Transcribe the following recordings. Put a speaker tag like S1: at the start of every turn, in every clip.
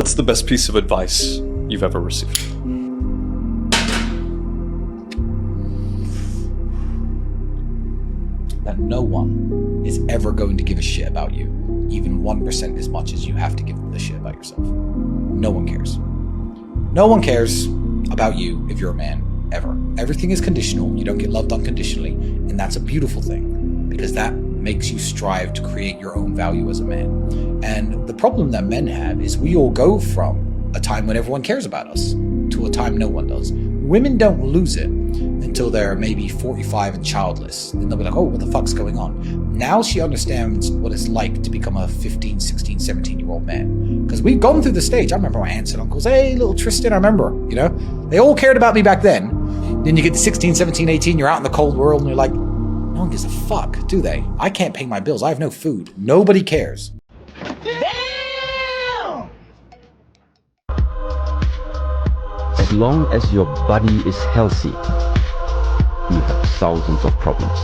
S1: What's the best piece of advice you've ever received?
S2: That no one is ever going to give a shit about you, even 1% as much as you have to give a shit about yourself. No one cares. No one cares about you if you're a man, ever. Everything is conditional. You don't get loved unconditionally, and that's a beautiful thing, because that makes you strive to create your own value as a man. And the problem that men have is we all go from a time when everyone cares about us to a time no one does. Women don't lose it until they're maybe 45 and childless. Then they'll be like, oh, what the fuck's going on? Now she understands what it's like to become a 15, 16, 17-year-old man. Because we've gone through the stage. I remember my aunts and uncles, hey, little Tristan, I remember, they all cared about me back then. Then you get to 16, 17, 18, you're out in the cold world and you're like, no one gives a fuck, do they? I can't pay my bills. I have no food. Nobody cares.
S3: Damn! As long as your body is healthy, you have thousands of problems.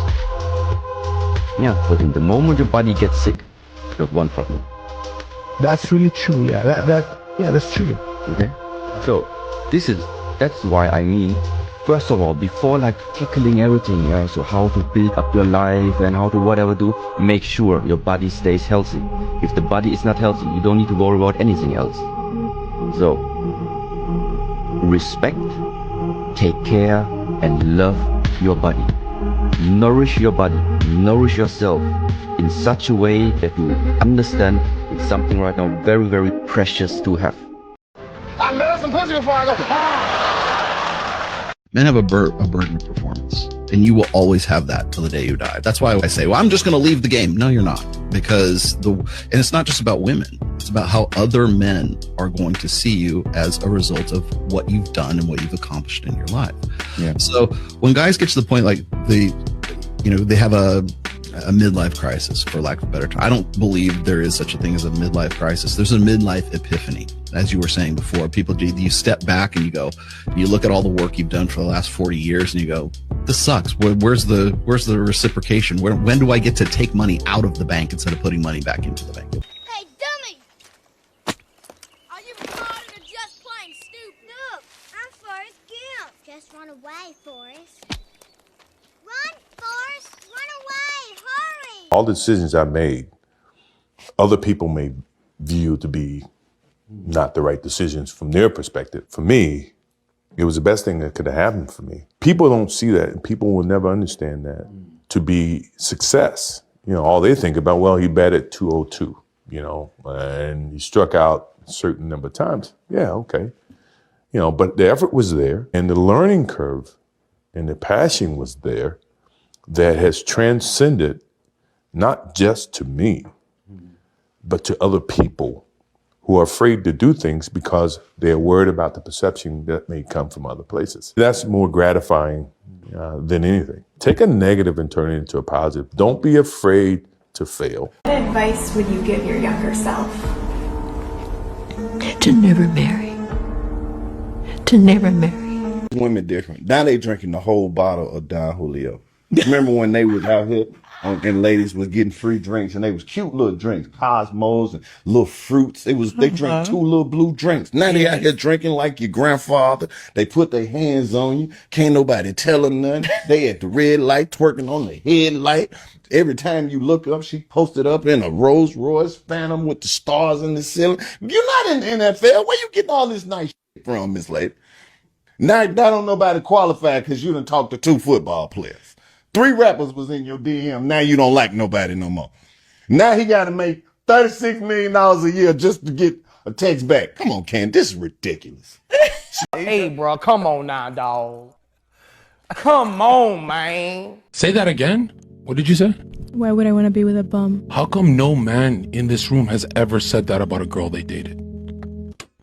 S3: Yeah, but in the moment your body gets sick, you have one problem.
S4: That's really true. Yeah, that's true.
S3: Okay, so that's why I mean, first of all, before like tackling everything else, so how to build up your life and how to whatever do, make sure your body stays healthy. If the body is not healthy, you don't need to worry about anything else. So, respect, take care, and love your body. Nourish your body, nourish yourself in such a way that you understand it's something right now very, very precious to have.
S4: I met some pussy before I go.
S5: Men have a burden of performance, and you will always have that till the day you die. That's why I say, well, I'm just going to leave the game. No, you're not, because and it's not just about women. It's about how other men are going to see you as a result of what you've done and what you've accomplished in your life.
S3: Yeah.
S5: So when guys get to the point like they have a midlife crisis, for lack of a better term. I don't believe there is such a thing as a midlife crisis. There's a midlife epiphany. As you were saying before, you step back and you look at all the work you've done for the last 40 years and you go, this sucks. Where's the reciprocation? When do I get to take money out of the bank instead of putting money back into the bank?
S6: Hey, dummy! Are you retarded or just plain stupid? No, I'm Forrest Gump. Just run away, Forrest. Run, Forrest! Run away! Hurry!
S7: All the decisions I made, other people may view to be not the right decisions from their perspective. For me, it was the best thing that could have happened for me. People don't see that, and people will never understand that to be success. All they think about, well, he batted 202, and he struck out a certain number of times. Yeah, okay. But the effort was there, and the learning curve and the passion was there that has transcended not just to me, but to other people who are afraid to do things because they're worried about the perception that may come from other places. That's more gratifying than anything. Take a negative and turn it into a positive. Don't be afraid to fail.
S8: What advice would you give your younger self?
S9: To never marry. To never marry.
S10: Women different. Now they drinking the whole bottle of Don Julio. Remember when they was out here and ladies was getting free drinks, and they was cute little drinks, Cosmos and little fruits. They drink 2 little blue drinks. Now they out here drinking like your grandfather. They put their hands on you. Can't nobody tell them nothing. They at the red light twerking on the headlight. Every time you look up, she posted up in a Rolls Royce Phantom with the stars in the ceiling. You're not in the NFL. Where you getting all this nice shit from, Miss Lady? Now don't nobody qualify because you done talked to 2 football players. 3 rappers was in your DM. Now you don't like nobody no more. Now he got to make $36 million a year just to get a text back. Come on, Ken. This is ridiculous.
S11: Hey, bro. Come on now, dog. Come on, man.
S12: Say that again. What did you say?
S13: Why would I want to be with a bum?
S12: How come no man in this room has ever said that about a girl they dated?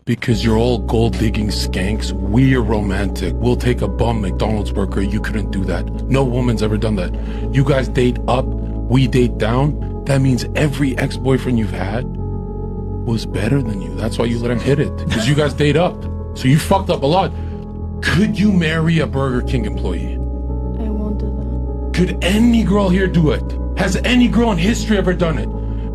S12: Because you're all gold-digging skanks. We're romantic. We'll take a bum McDonald's burger. You couldn't do that. No woman's ever done that. You guys date up, we date down. That means every ex-boyfriend you've had was better than you. That's why you let him hit it. Because you guys date up. So you fucked up a lot. Could you marry a Burger King employee?
S13: I won't do that.
S12: Could any girl here do it? Has any girl in history ever done it?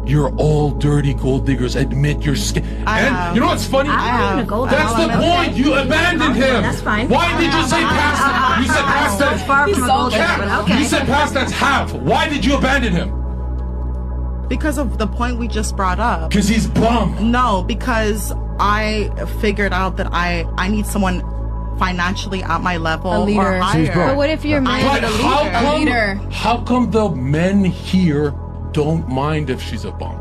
S12: You're all dirty gold diggers. Admit you're and you know what's funny? That's the point. You abandoned him.
S9: That's fine.
S12: Why did you say past that? You said past that.
S9: Far from a gold digger, but okay.
S12: You said past that's half. Why did you abandon him?
S14: Because of the point we just brought up.
S12: Because he's bum.
S14: No, because I figured out that I need someone financially at my level
S13: A leader.
S14: or higher.
S13: But what if you're married
S12: But
S13: to a leader?
S12: how come the men here don't mind if she's a bum?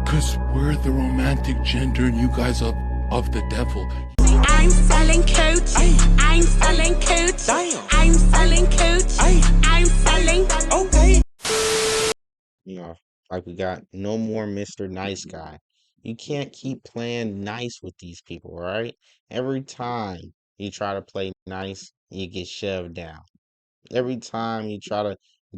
S12: Because we're the romantic gender and you guys are of the devil.
S15: I'm selling coach. I'm selling coach. I'm selling coach. I'm selling. Okay.
S16: You know, like we got no more Mr. Nice Guy. You can't keep playing nice with these people, right? Every time you try to play nice, you get shoved down. Every time you try to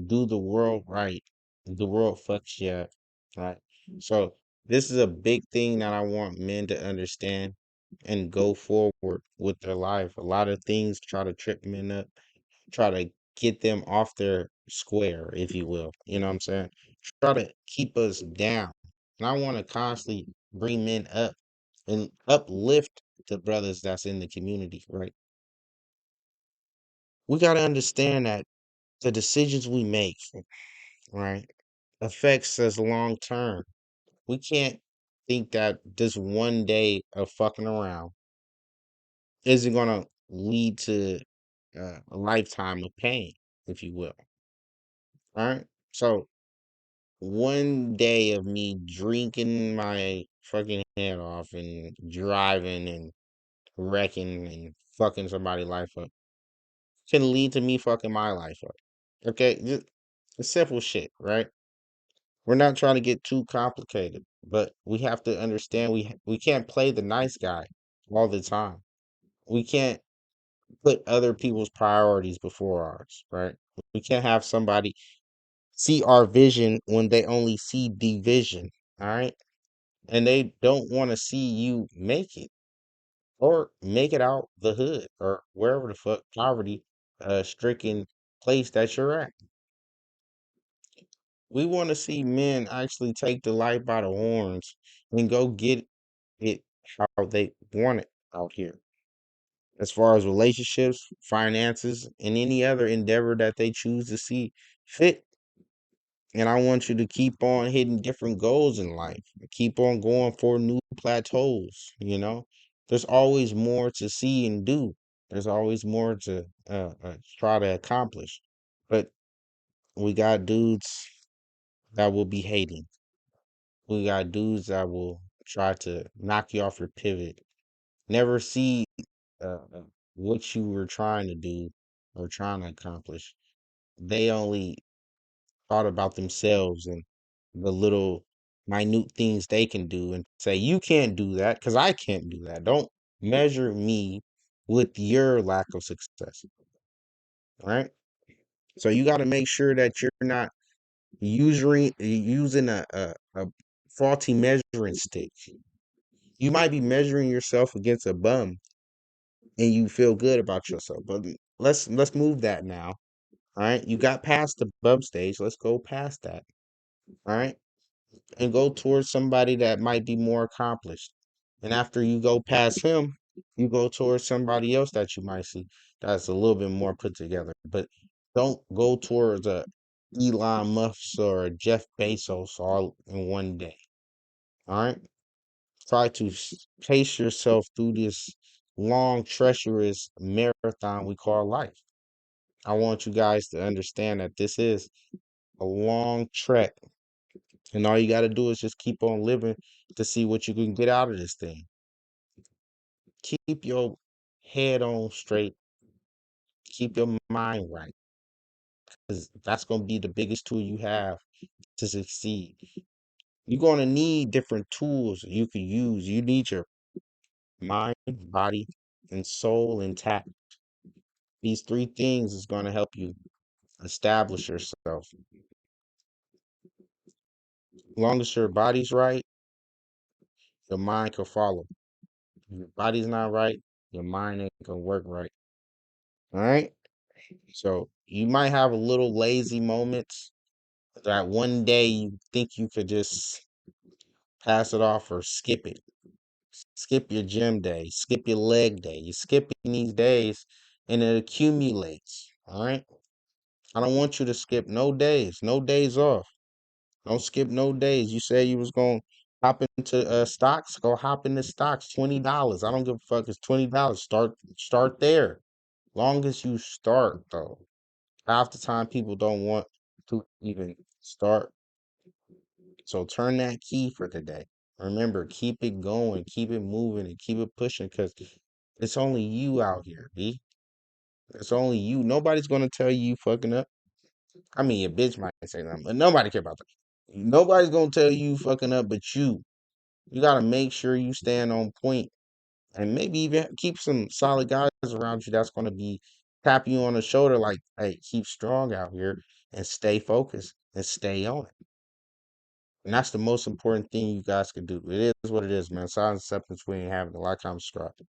S16: do the world right, the world fucks you up, right? So this is a big thing that I want men to understand and go forward with their life. A lot of things try to trip men up, try to get them off their square, if you will. You know what I'm saying? Try to keep us down. And I want to constantly bring men up and uplift the brothers that's in the community, right? We got to understand that the decisions we make, right, affects us long term. We can't think that this one day of fucking around isn't going to lead to a lifetime of pain, if you will. All right. So one day of me drinking my fucking head off and driving and wrecking and fucking somebody's life up can lead to me fucking my life up. Okay, just simple shit, right? We're not trying to get too complicated, but we have to understand we can't play the nice guy all the time. We can't put other people's priorities before ours, right? We can't have somebody see our vision when they only see division, all right? And they don't want to see you make it or make it out the hood or wherever the fuck poverty stricken place that you're at. We want to see men actually take the life by the horns and go get it how they want it out here. As far as relationships, finances, and any other endeavor that they choose to see fit. And I want you to keep on hitting different goals in life. Keep on going for new plateaus, you know? There's always more to see and do. There's always more to try to accomplish. But we got dudes that will be hating. We got dudes that will try to knock you off your pivot. Never see what you were trying to do or trying to accomplish. They only thought about themselves and the little minute things they can do and say, you can't do that because I can't do that. Don't measure me with your lack of success. Right? So you got to make sure that you're not using a faulty measuring stick. You might be measuring yourself against a bum and you feel good about yourself. But let's move that now. All right. You got past the bum stage. Let's go past that. All right. And go towards somebody that might be more accomplished. And after you go past him, you go towards somebody else that you might see that's a little bit more put together. But don't go towards a Elon Musk or a Jeff Bezos all in one day. All right. Try to pace yourself through this long, treacherous marathon we call life. I want you guys to understand that this is a long trek. And all you got to do is just keep on living to see what you can get out of this thing. Keep your head on straight. Keep your mind right. Because that's going to be the biggest tool you have to succeed. You're going to need different tools you can use. You need your mind, body, and soul intact. These three things is going to help you establish yourself. As long as your body's right, your mind can follow. If your body's not right, your mind ain't gonna work right. All right. So you might have a little lazy moments, That one day you think you could just pass it off or skip it. Skip your gym day, skip your leg day. You're skipping these days and it accumulates. All right. I don't want you to skip no days off. Don't skip no days. You said you was gonna hop into stocks. Go hop into stocks. $20. I don't give a fuck. It's $20. Start there. Long as you start though. Half the time people don't want to even start. So turn that key for today. Remember, keep it going, keep it moving, and keep it pushing because it's only you out here, B. It's only you. Nobody's gonna tell you fucking up. I mean, your bitch might say something, but nobody care about that. Nobody's gonna tell you fucking up but you. You gotta make sure you stand on point and maybe even keep some solid guys around you that's gonna be tap you on the shoulder like, hey, keep strong out here and stay focused and stay on it. And that's the most important thing you guys can do. It is what it is, man. Silence acceptance, we ain't having a lot of time to subscribe.